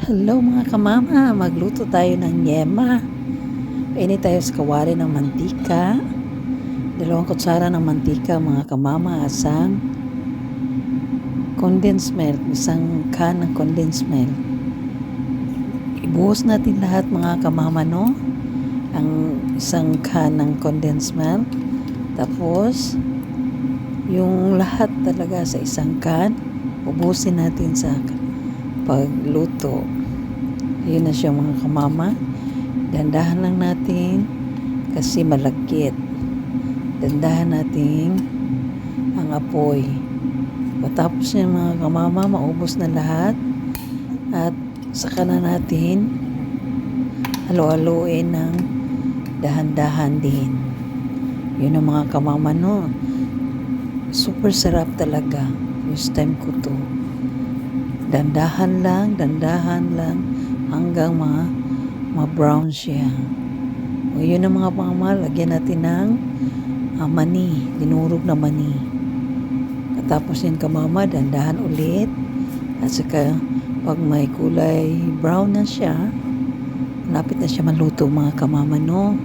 Hello mga kamama, magluto tayo ng yema. Painit tayo sa kawali ng mantika. 2 kutsara ng mantika mga kamama, asang condensed milk, isang can ng condensed milk. Ibuhos natin lahat mga kamama, no? Ang isang can ng condensed milk. Tapos, yung lahat talaga sa isang can, ubusin natin sa pagluto. Yun na siya mga kamama. Dandahan lang natin kasi malagkit. Dandahan natin ang apoy. Matapos niya mga kamama, maubos na lahat. At saka na natin halo-haloin ng dahan-dahan din. Yun ang mga kamama, no? Super sarap talaga. First time ko to. Dandahan lang hanggang ma-brown siya. O yun ang mga kamama, lagyan natin ng mani, dinurog na mani. Katapos yun kamama, dandahan ulit. At saka pag may kulay brown na siya, malapit na siya maluto mga kamama, no?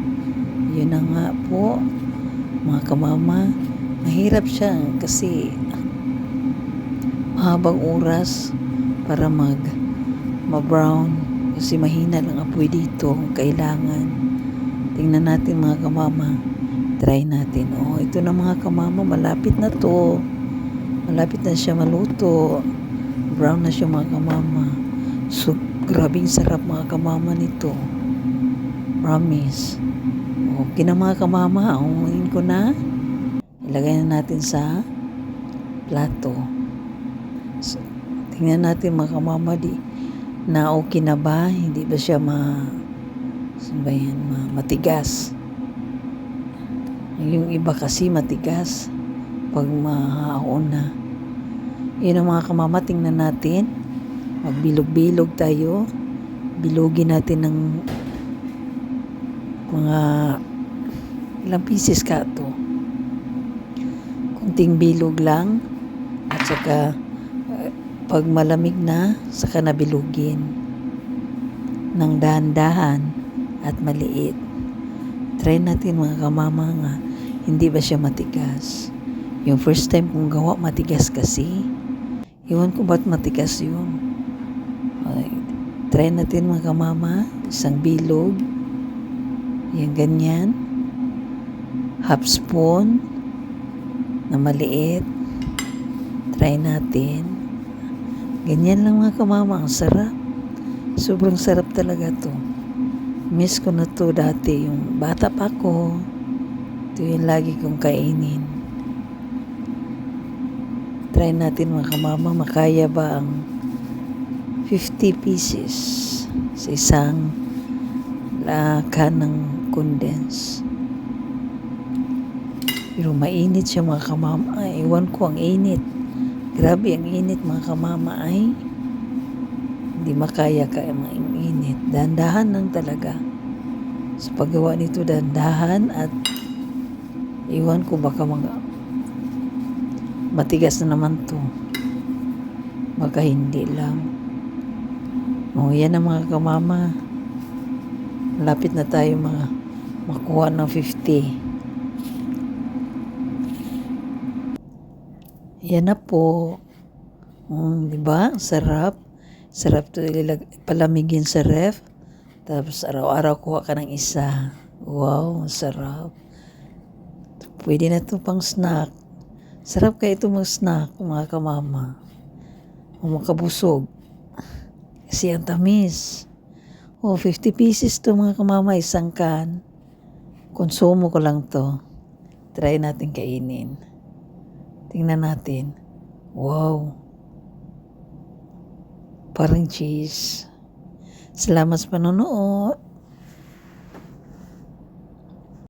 Yun na nga po mga kamama. Mahirap siya kasi mahabang oras para ma-brown kasi mahina lang apoy dito. Kailangan tingnan natin mga kamama, try natin. Ito na mga kamama, malapit na to, malapit na siya maluto, brown na siya mga kamama. So grabing sarap mga kamama nito, promise. Okay na mga kamama, umuin ko na, ilagay na natin sa plato. So, tingnan natin mga kamama, na okay na ba? Hindi ba siya matigas? Yung iba kasi matigas pag mahaon na. Yun ang mga kamama, tingnan natin. Magbilog-bilog tayo. Bilogin natin ng mga ilang pieces ka to. Kunting bilog lang. At saka pag malamig na, saka nabilugin ng dahan-dahan at maliit. Try natin mga kamama nga, hindi ba siya matigas? Yung first time kong gawa, matigas kasi. Iwan ko ba't matigas yun. Try natin mga kamama, isang bilog. Yan ganyan. Half spoon na maliit. Try natin. Ganyan lang mga kamama, ang sarap. Sobrang sarap talaga to. Miss ko na to dati, yung bata pa ko. Ito yung lagi kong kainin. Try natin mga kamama, makaya ba ang 50 pieces sa isang can ng condense. Pero mainit siya mga kamama. Iwan ko ang init. Grabe ang init mga kamama, ay hindi makaya ang init. Dandahan lang talaga sa paggawa nito, dandahan. At iwan ko baka matigas na naman to, baka hindi lang. Yan ang mga kamama, malapit na tayo makuha ng 50. Yan na po. Diba? Sarap. Sarap to palamigin sa ref. Tapos araw-araw kuha ka ng isa. Wow, sarap. Pwede na to pang snack. Sarap kayo ito mag-snack, mga kamama. Makabusog. Kasi ang tamis. 50 pieces to mga kamama, isang can. Konsumo ko lang to. Try natin kainin. Tingnan natin. Wow. Parang cheese. Salamat sa panonood.